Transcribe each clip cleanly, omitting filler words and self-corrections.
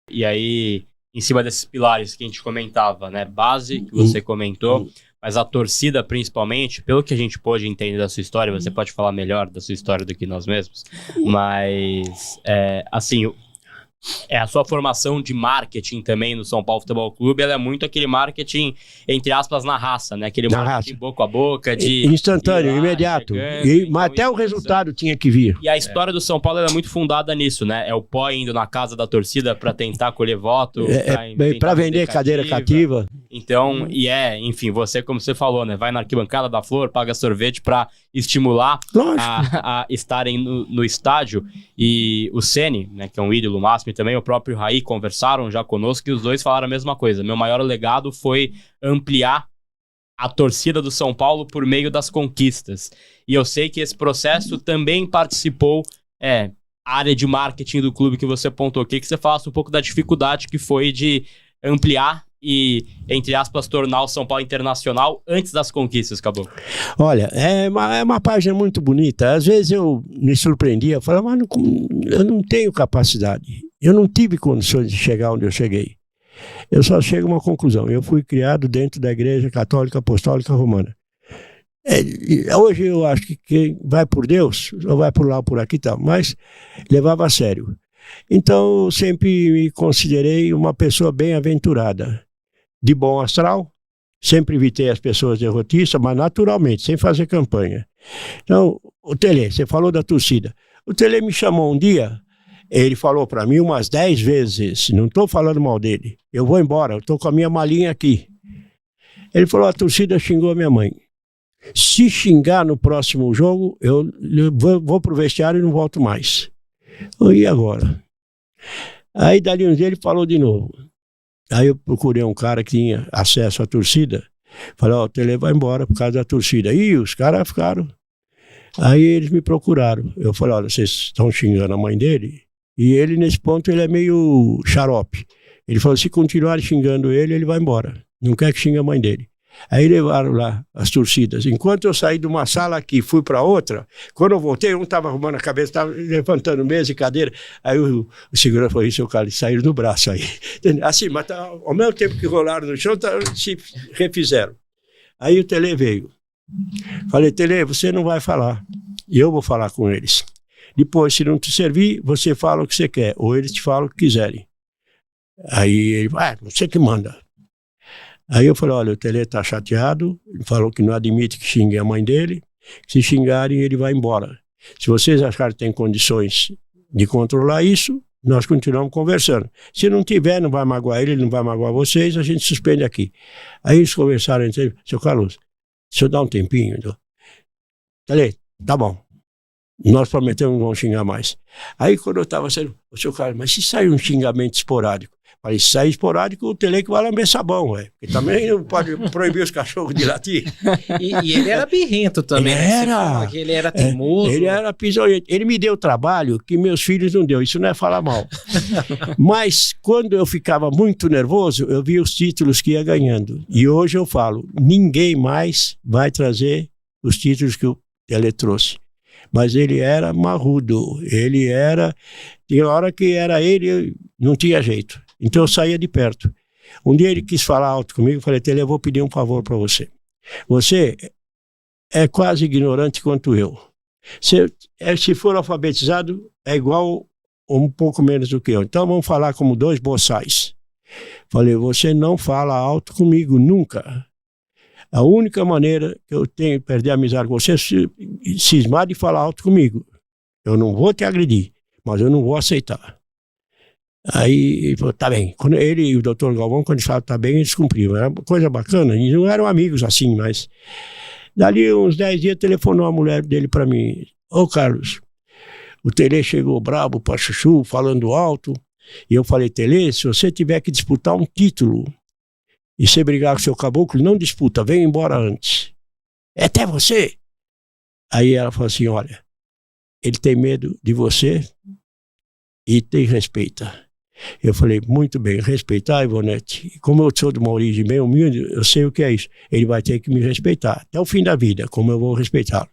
E aí, em cima desses pilares que a gente comentava, né? Base, que você comentou, mas a torcida principalmente, pelo que a gente pôde entender da sua história, você pode falar melhor da sua história do que nós mesmos, mas, assim, a sua formação de marketing também no São Paulo Futebol Clube, ela é muito aquele marketing, entre aspas, na raça, né? Aquele marketing boca a boca, de... instantâneo, lá, imediato. Chegando, mas até o resultado tinha que vir. E a história do São Paulo é muito fundada nisso, né? É o pó indo na casa da torcida para tentar colher voto. Para vender cadeira cativa. Então, enfim, você, como você falou, né? Vai na arquibancada da Flor, paga sorvete para estimular a estarem no estádio. E o Ceni, né, que é um ídolo máximo, e também o próprio Raí conversaram já conosco, e os dois falaram a mesma coisa. Meu maior legado foi ampliar a torcida do São Paulo por meio das conquistas. E eu sei que esse processo também participou, a área de marketing do clube que você apontou aqui, que você falasse um pouco da dificuldade que foi de ampliar e, entre aspas, tornar o São Paulo internacional antes das conquistas, Caboclo. Olha, é uma página muito bonita. Às vezes eu me surpreendia, falava, mas eu não tenho capacidade. Eu não tive condições de chegar onde eu cheguei. Eu só chego a uma conclusão. Eu fui criado dentro da Igreja Católica Apostólica Romana. Hoje eu acho que quem vai por Deus, ou vai por lá ou por aqui e tal, mas levava a sério. Então, sempre me considerei uma pessoa bem-aventurada, de bom astral, sempre evitei as pessoas derrotistas, mas naturalmente, sem fazer campanha. Então, o Tele, você falou da torcida. O Tele me chamou um dia, ele falou para mim umas 10 vezes, não estou falando mal dele, eu vou embora, eu estou com a minha malinha aqui. Ele falou, a torcida xingou a minha mãe. Se xingar no próximo jogo, eu vou pro vestiário e não volto mais. E agora? Aí dali uns dias ele falou de novo. Aí eu procurei um cara que tinha acesso à torcida. Falei, o Tele vai embora por causa da torcida. E os caras ficaram. Aí eles me procuraram. Eu falei, olha, vocês estão xingando a mãe dele? E ele, nesse ponto, ele é meio xarope. Ele falou, se continuarem xingando ele, ele vai embora. Não quer que xingue a mãe dele. Aí levaram lá as torcidas. Enquanto eu saí de uma sala aqui, fui para outra, quando eu voltei, um estava arrumando a cabeça, estava levantando mesa e cadeira. Aí o segurança falou, seu cara, eles saíram no braço aí. Assim, mas ao mesmo tempo que rolaram no chão, se refizeram. Aí o Tele veio. Falei, Tele, você não vai falar. E eu vou falar com eles. Depois, se não te servir, você fala o que você quer. Ou eles te falam o que quiserem. Aí ele, você que manda. Aí eu falei, olha, o Tele está chateado, ele falou que não admite que xinguem a mãe dele, se xingarem ele vai embora. Se vocês acharem que tem condições de controlar isso, nós continuamos conversando. Se não tiver, não vai magoar ele não vai magoar vocês, a gente suspende aqui. Aí eles conversaram entre eles, seu Carlos, se eu dar um tempinho, então. Tele, tá bom, nós prometemos que não vamos xingar mais. Aí quando eu estava saindo, seu Carlos, mas se sair um xingamento esporádico? Falei, se sair esporádico, o Tele que vai lamber sabão, velho. Porque também não pode proibir os cachorros de latir. E ele era birrento também. Ele era teimoso. Ele era pisoiento. Ele me deu trabalho que meus filhos não deu. Isso não é falar mal. Mas quando eu ficava muito nervoso, eu via os títulos que ia ganhando. E hoje eu falo, ninguém mais vai trazer os títulos que o Tele trouxe. Mas ele era marrudo. Ele era... Tinha hora que era ele, não tinha jeito. Então eu saía de perto. Um dia ele quis falar alto comigo, eu falei, Tele, eu vou pedir um favor para você. Você é quase ignorante quanto eu. Se for alfabetizado, é igual ou um pouco menos do que eu. Então vamos falar como dois boçais. Falei, você não fala alto comigo nunca. A única maneira que eu tenho de perder a amizade com você é cismar de falar alto comigo. Eu não vou te agredir, mas eu não vou aceitar. Aí ele falou, tá bem. Quando ele e o doutor Galvão, quando eles falaram, tá bem, eles cumpriram. Era uma coisa bacana, eles não eram amigos assim, mas... Dali uns 10 dias, telefonou a mulher dele para mim. Ô Carlos, o Tele chegou brabo pra chuchu, falando alto. E eu falei, Tele, se você tiver que disputar um título e você brigar com o seu caboclo, não disputa, vem embora antes. É até você. Aí ela falou assim, olha, ele tem medo de você e te respeita. Eu falei, muito bem, respeitar, Ivonete. Como eu sou de uma origem bem humilde, eu sei o que é isso. Ele vai ter que me respeitar, até o fim da vida, como eu vou respeitá-lo.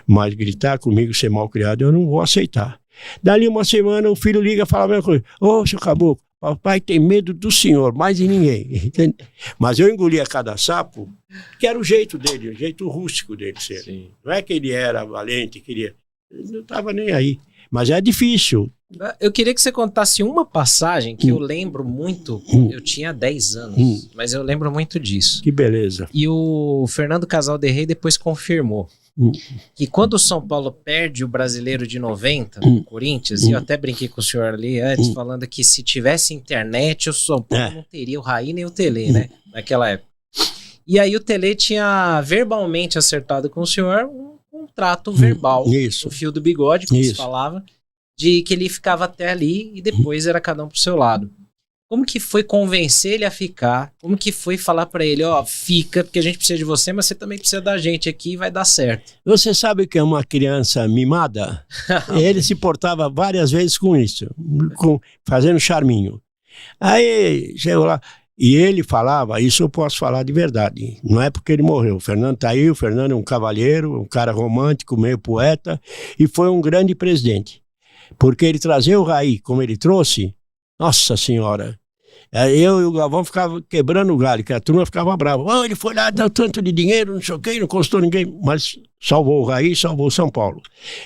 Mas gritar comigo, ser mal criado, eu não vou aceitar. Dali uma semana, o filho liga e fala a mesma coisa. Ô, seu caboclo, Papai tem medo do senhor, mais de ninguém. Entende? Mas eu engolia cada sapo, que era o jeito dele, o jeito rústico dele ser. Sim. Não é que ele era valente, ele não estava nem aí. Mas é difícil. Eu queria que você contasse uma passagem que eu lembro muito. Eu tinha 10 anos, mas eu lembro muito disso. Que beleza. E o Fernando Casal de Rey depois confirmou que quando o São Paulo perde o Brasileiro de 90, o Corinthians, e eu até brinquei com o senhor ali antes, falando que se tivesse internet, o São Paulo não teria o Raí nem o Tele, né? Naquela época. E aí o Tele tinha verbalmente acertado com o senhor um contrato verbal no fio do bigode, como se falava, de que ele ficava até ali e depois era cada um pro seu lado. Como que foi convencer ele a ficar? Como que foi falar pra ele, ó, fica, porque a gente precisa de você, mas você também precisa da gente aqui e vai dar certo. Você sabe que é uma criança mimada? Ele se portava várias vezes com isso, fazendo charminho. Aí chegou lá, e ele falava, isso eu posso falar de verdade, não é porque ele morreu. O Fernando tá aí, o Fernando é um cavalheiro, um cara romântico, meio poeta, e foi um grande presidente. Porque ele trazia o Raí, como ele trouxe, nossa senhora, eu e o Galvão ficava quebrando o galho, que a turma ficava brava. Oh, ele foi lá, deu tanto de dinheiro, não sei o quê, não custou ninguém, mas salvou o Raí, salvou o São Paulo.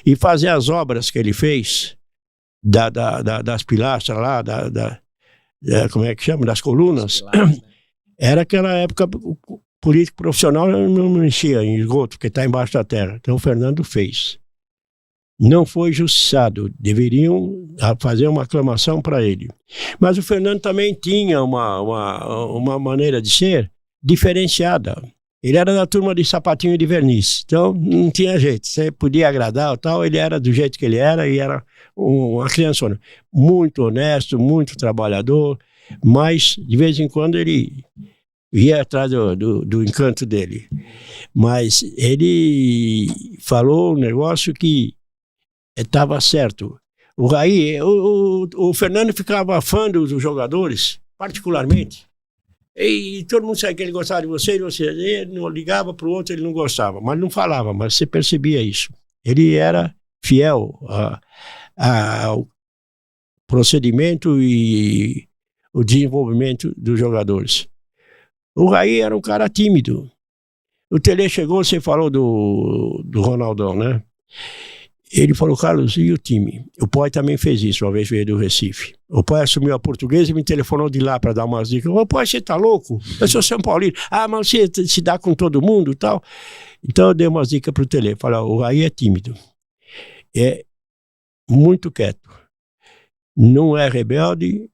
E fazer as obras que ele fez, das pilastras lá, como é que chama? Das colunas, era aquela época, o político profissional não mexia em esgoto, porque está embaixo da terra. Então o Fernando fez. Não foi justiçado, deveriam fazer uma aclamação para ele. Mas o Fernando também tinha uma maneira de ser diferenciada. Ele era da turma de sapatinho de verniz, então não tinha jeito, você podia agradar ou tal, ele era do jeito que ele era e era uma criança muito honesto, muito trabalhador, mas de vez em quando ele ia atrás do encanto dele. Mas ele falou um negócio que estava certo. O Raí, o Fernando ficava fã dos jogadores, particularmente. E todo mundo sabia que ele gostava de você, ele não ligava para o outro, ele não gostava, mas não falava, mas você percebia isso. Ele era fiel ao procedimento e o desenvolvimento dos jogadores. O Raí era um cara tímido. O Tele chegou, você falou do Ronaldão, né? Ele falou, Carlos, e o time? O Pai também fez isso, uma vez veio do Recife. O Pai assumiu a Portuguesa e me telefonou de lá para dar umas dicas. O Pai, você tá louco? Eu sou São Paulino. Ah, mas você se dá com todo mundo e tal. Então eu dei umas dicas pro Tele. Falei, o Raí é tímido. É muito quieto. Não é rebelde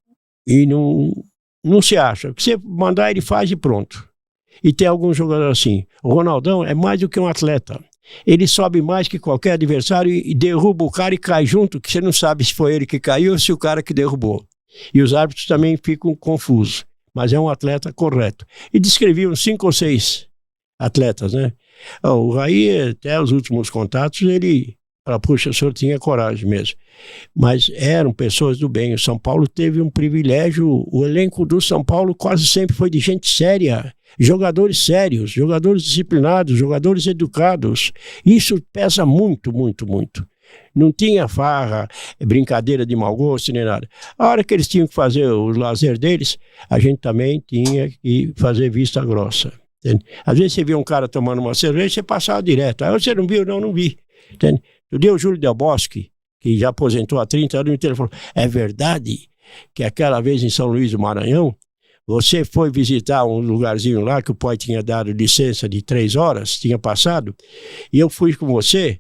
e não se acha. O que você mandar, ele faz e pronto. E tem alguns jogadores assim. O Ronaldão é mais do que um atleta. Ele sobe mais que qualquer adversário e derruba o cara e cai junto, que você não sabe se foi ele que caiu ou se o cara que derrubou. E os árbitros também ficam confusos. Mas é um atleta correto. E descreviam 5 ou 6 atletas, né? O Raí, até os últimos contatos, ele falou, puxa, o senhor tinha coragem mesmo. Mas eram pessoas do bem. O São Paulo teve um privilégio, o elenco do São Paulo quase sempre foi de gente séria. Jogadores sérios, jogadores disciplinados, jogadores educados. Isso pesa muito, muito, muito. Não tinha farra, brincadeira de mau gosto, nem nada. A hora que eles tinham que fazer o lazer deles, a gente também tinha que fazer vista grossa. Entende? Às vezes você via um cara tomando uma cerveja, você passava direto. Aí você não viu? Não vi. Entende? Eu dei o Júlio Del Bosque, que já aposentou há 30 anos, ele falou, é verdade que aquela vez em São Luís do Maranhão, você foi visitar um lugarzinho lá que o pai tinha dado licença de 3 horas, tinha passado, e eu fui com você,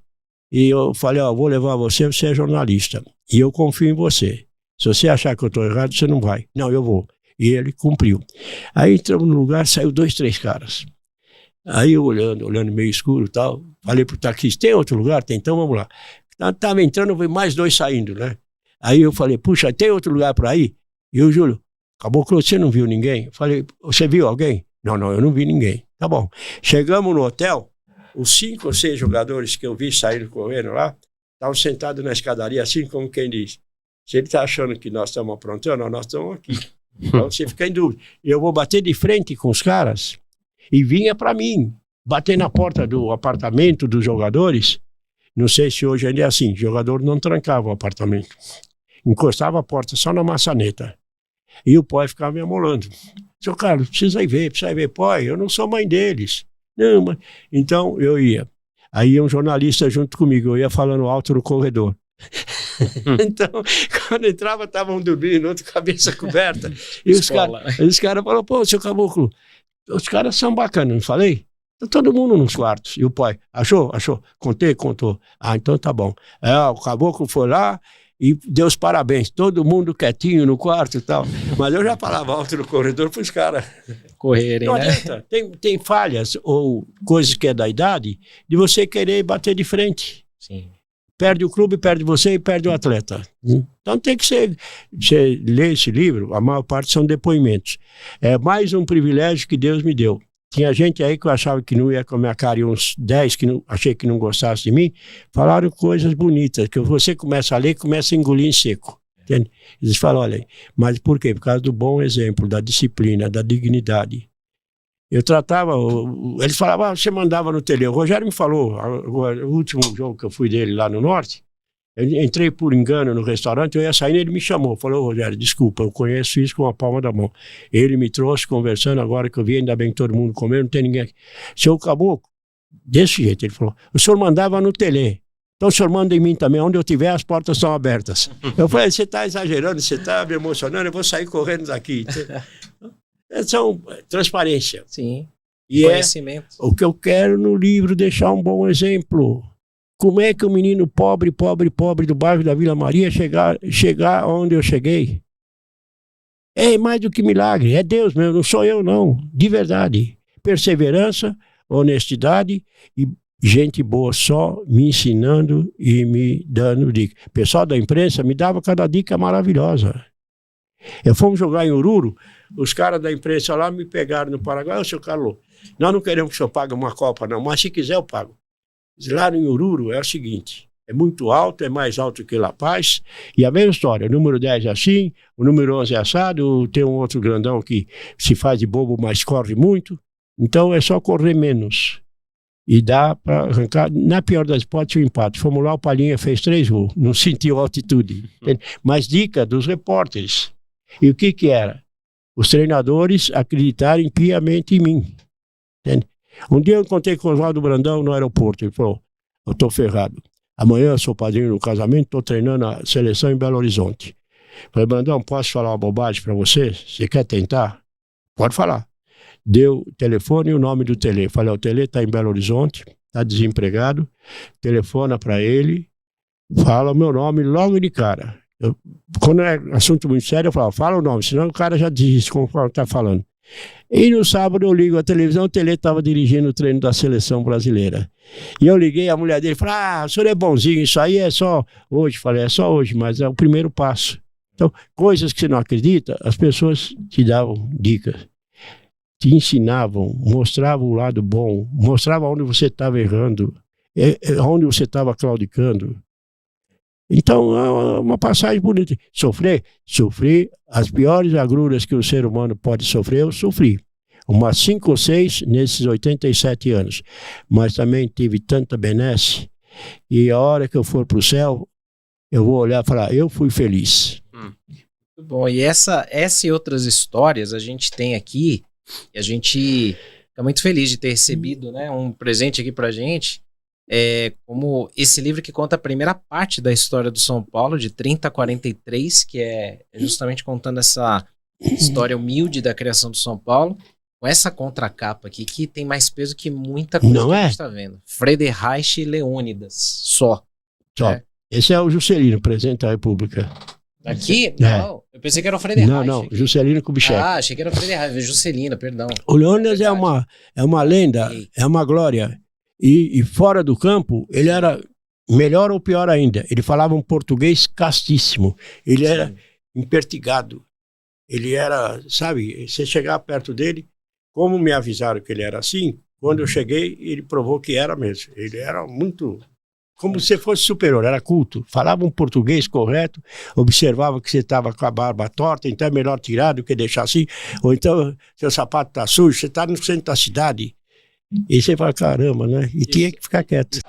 e eu falei, vou levar você é jornalista, e eu confio em você. Se você achar que eu estou errado, você não vai. Não, eu vou. E ele cumpriu. Aí entramos no lugar, saiu 2, 3 caras. Aí eu olhando meio escuro e tal, falei pro taxista, tem outro lugar? Tem, então vamos lá. Tava entrando, veio mais 2 saindo, né? Aí eu falei, puxa, tem outro lugar para ir? E o Júlio, Caboclo, você não viu ninguém? Eu falei, você viu alguém? Não, eu não vi ninguém. Tá bom. Chegamos no hotel, os 5 ou 6 jogadores que eu vi saindo correndo lá, estavam sentados na escadaria, assim como quem diz, se ele tá achando que nós estamos aprontando, nós estamos aqui. Então você fica em dúvida. Eu vou bater de frente com os caras e vinha para mim, bater na porta do apartamento dos jogadores. Não sei se hoje ainda é assim, o jogador não trancava o apartamento. Encostava a porta só na maçaneta. E o pai ficava me amolando. Seu Carlos, precisa ir ver, pai, eu não sou mãe deles. Não, mas... Então eu ia. Aí ia um jornalista junto comigo, eu ia falando alto no corredor. Então, quando entrava, estavam dormindo, outro cabeça coberta. E os caras falaram, pô, seu Caboclo, os caras são bacanas, não falei? Tá todo mundo nos quartos. E o pai, achou? Contou. Ah, então tá bom. O Caboclo foi lá e deu os parabéns. Todo mundo quietinho no quarto e tal. Mas eu já falava alto no corredor para os caras correrem, não né? adianta. Tem falhas ou coisas que é da idade de você querer bater de frente. Sim. Perde o clube, perde você e perde o atleta. Então tem que ser... Você lê esse livro, a maior parte são depoimentos. É mais um privilégio que Deus me deu. Tinha gente aí que eu achava que não ia com a minha cara, e uns 10 que achei que não gostasse de mim, falaram coisas bonitas, que você começa a ler, começa a engolir em seco. Entende? Eles falam, olha, mas por quê? Por causa do bom exemplo, da disciplina, da dignidade. Eu tratava, eles falavam, você mandava no tele. O Rogério me falou, o último jogo que eu fui dele lá no Norte, eu entrei por engano no restaurante, eu ia saindo, ele me chamou, falou, Rogério, desculpa, eu conheço isso com a palma da mão. Ele me trouxe conversando, agora que eu vi, ainda bem que todo mundo comeu, não tem ninguém aqui. Seu Caboclo, desse jeito, ele falou, o senhor mandava no tele, então o senhor manda em mim também, onde eu estiver, as portas estão abertas. Eu falei, você está exagerando, você está me emocionando, eu vou sair correndo daqui. São transparência. Sim, e conhecimento. O que eu quero no livro, deixar um bom exemplo. Como é que o menino pobre do bairro da Vila Maria chegar onde eu cheguei? É mais do que milagre, é Deus mesmo, não sou eu não, de verdade. Perseverança, honestidade e gente boa só me ensinando e me dando dica. O pessoal da imprensa me dava cada dica maravilhosa. Fomos jogar em Oruro, os caras da imprensa lá me pegaram no Paraguai, seu Carlos, nós não queremos que o senhor pague uma Copa não, mas se quiser eu pago. Lá em Oruro é o seguinte, é muito alto, é mais alto que La Paz, e a mesma história, o número 10 é assim, o número 11 é assado, tem um outro grandão que se faz de bobo, mas corre muito, então é só correr menos. E dá para arrancar, na pior das hipóteses, o empate. Fomos lá, o Palhinha fez 3 gols, não sentiu altitude. Mas dica dos repórteres. E o que era? Os treinadores acreditarem piamente em mim. Entende? Um dia eu encontrei com o Oswaldo Brandão no aeroporto. Ele falou, eu estou ferrado. Amanhã eu sou padrinho do casamento, estou treinando a seleção em Belo Horizonte. Falei, Brandão, posso falar uma bobagem para você? Você quer tentar? Pode falar. Deu o telefone e o nome do Tele. Falei, o Tele está em Belo Horizonte, está desempregado, telefona para ele, fala o meu nome logo de cara. Quando é assunto muito sério, eu falo, fala o nome, senão o cara já diz como está falando. E no sábado eu ligo a televisão, o Tele estava dirigindo o treino da seleção brasileira. E eu liguei, a mulher dele falou, o senhor é bonzinho, isso aí é só hoje. Falei, é só hoje, mas é o primeiro passo. Então, coisas que você não acredita, as pessoas te davam dicas, te ensinavam, mostravam o lado bom, mostravam onde você estava errando, onde você estava claudicando. Então, é uma passagem bonita. Sofri as piores agruras que o ser humano pode sofrer, eu sofri. Umas 5 ou 6 nesses 87 anos. Mas também tive tanta benesse, e a hora que eu for para o céu, eu vou olhar e falar, eu fui feliz. Muito bom. E essa e outras histórias a gente tem aqui, e a gente fica muito feliz de ter recebido, né, um presente aqui pra gente. Como esse livro que conta a primeira parte da história do São Paulo, de 30 a 43, que é justamente contando essa história humilde da criação do São Paulo, com essa contracapa aqui, que tem mais peso que muita coisa que a gente está vendo. Friedreich e Leônidas, só. Né? Esse é o Juscelino, presidente da República. Aqui? Não, eu pensei que era o Friedreich. Não, Juscelino Kubitschek. Achei que era o Friedreich, Juscelino, perdão. O Leônidas é uma lenda, é uma glória. E fora do campo, ele era melhor ou pior ainda. Ele falava um português castíssimo. Ele era impertigado. Ele era, sabe, você chegar perto dele, como me avisaram que ele era assim, quando eu cheguei, ele provou que era mesmo. Ele era muito, como se fosse superior, era culto. Falava um português correto, observava que você estava com a barba torta, então é melhor tirar do que deixar assim. Ou então, seu sapato está sujo, você está no centro da cidade. E você fala, caramba, né? E tinha que ficar quieto.